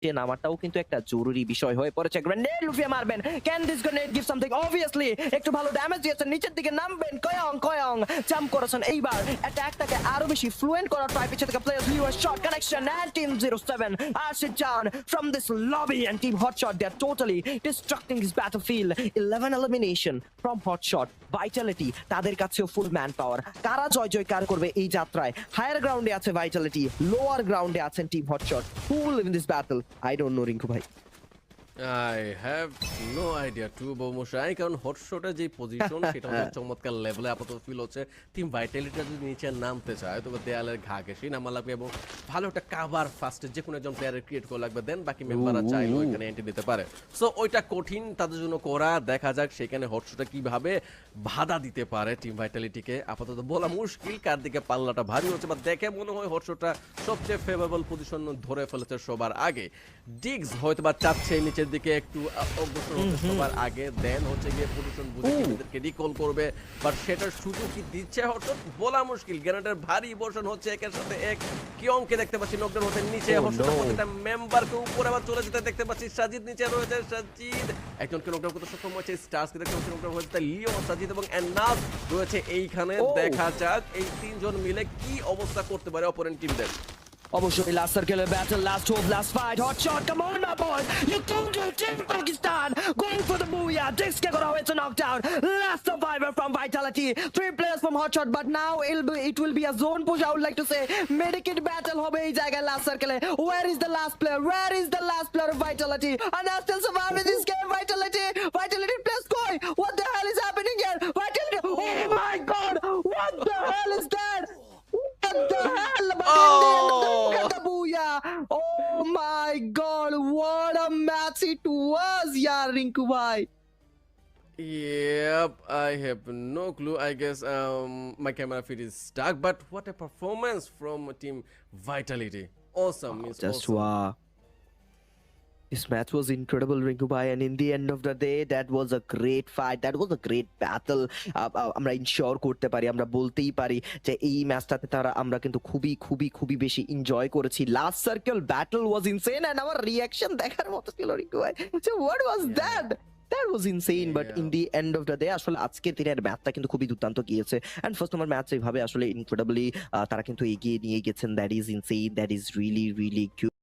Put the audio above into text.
নামাটাও কিন্তু একটা জরুরি বিষয় হয়ে পড়েছে। গ্রেনেড লুফিয়ে মারবেন। Can this grenade give something? Obviously একটু ভালো ড্যামেজ দিয়েছেন। নিচের দিকে নামবেন। কয়ং জাম্প করেছেন। এইবার অ্যাটাকটাকে আরো বেশি ফ্লুয়েন্ট করার ট্রাই পিছে থেকে প্লেয়ার্স লিউ shot connection and team 07 Arshid Jan from this lobby and team Hotshot, they are totally destructing his battlefield. 11 elimination from Hotshot. Vitality তাদের কাছেও ফুল ম্যান পাওয়ার। কারা জয়কার করবে এই যাত্রায়? হায়ার গ্রাউন্ডে আছে ভাইটালিটি, লোয়ার গ্রাউন্ডে আছেন team hotshot. Who will win this battle? I don't know, Rinku ভাই। I have no idea too, বৌমশাই, কারণ হটশটের যে পজিশন সেটা অনেক চমৎকার লেভেলে আপাতত ফিল হচ্ছে। টিম ভাইটালিটিটা যদি নিচে নামতে চায় তবে দেয়ালের ঘা ঘেঁষেই নামা লাগবে এবং ভালো একটা কাভার ফার্স্টে যে কোনো একজন প্লেয়ারের ক্রিয়েট করা লাগবে, দেন বাকি মেম্বাররা চাইলে ওইখানে এন্ট্রি দিতে পারে। সো ওইটা কঠিন তাদের জন্য করা, দেখা যাক সেখানে হটশটে কিভাবে বাধা দিতে পারে টিম ভাইটালিটিকে। আপাতত বলা মুশকিল কার দিকে পাল্লাটা ভারী হচ্ছে, বা দেখে মনে হয় হটশটটা সবচেয়ে ফেভারেবল পজিশন ধরে ফেলেছে সবার আগে। ডিগস হয়তো বা চাচ্ছে নিচে দিকে একটু অগ্রসর হতে সবার আগে, দেন হচ্ছে গিয়ে পজিশন বুঝে নিজেদেরকে রিকল করবে, বাট সেটার সুযোগ কি দিচ্ছে হটশট বলা মুশকিল। গ্রেনেডের ভারী বর্ষণ হচ্ছে একের সাথে এক। কিয়ংকে দেখতে পাচ্ছি নকডাউন হতে নিচে, হটশটের প্রত্যেকটা মেম্বারকে উপরে আবার চলে যেতে দেখতে পাচ্ছি। সাজিদ নিচে রয়েছে, সাজিদ একজনকে নকডাউন করতে সক্ষম হয়েছে, স্টার্সকে দেখতে পাচ্ছি নকডাউন হয়েছে, লিও, সাজিদ এবং এনাস রয়েছে এইখানে। দেখা যাক এই তিনজন মিলে কি অবস্থা করতে পারে অপোনেন্ট টিমদের। অবশ্যই লাস্ট সার্কেলের battle, last hope, last fight. Hotshot, come on my boy, you can't do it in Pakistan. Going for the booyah. Dix-কে করা হয়েছে knockdown. Last survivor from Vitality. 3 players from Hotshot, but now it will be a zone push, I would like to say. Medikit battle হবে এই জায়গায় last সার্কেলে। Where is the last player? Where is the last player of Vitality? And are still surviving this game, Vitality. Vitality players koi. What the hell is happening here? Vitality. Oh my god. What the hell is that? What the hell? But in the end, look at the booyah. Oh my god, what a match it was, yaar, Rinku bhai. Yep, I have no clue. I guess my camera feed is stuck, but what a performance from Team Vitality. Awesome. Means Just awesome. wow. This match was incredible, Rinku bhai, and in the end of the day, that was a great fight. That was a great battle. আমরা ensure করতে পারি, আমরা বলতেই পারি যে এই ম্যাচটাতে তারা আমরা কিন্তু খুবই বেশি এনজয় করেছি। Last circle battle was insane, and আমার রিঅ্যাকশন দেখার মতো ছিল, রিঙ্কু ভাই। What was that? That was insane, but in the end of the day আসলে আজকের দিনের ম্যাচটা কিন্তু খুবই দুর্দান্ত গিয়েছে। এন্ড ফার্স্ট নম্বর ম্যাচ এইভাবে আসলে ইনক্রেডিবলি তারা কিন্তু এগিয়ে নিয়ে গেছেন। That is insane, that is really good.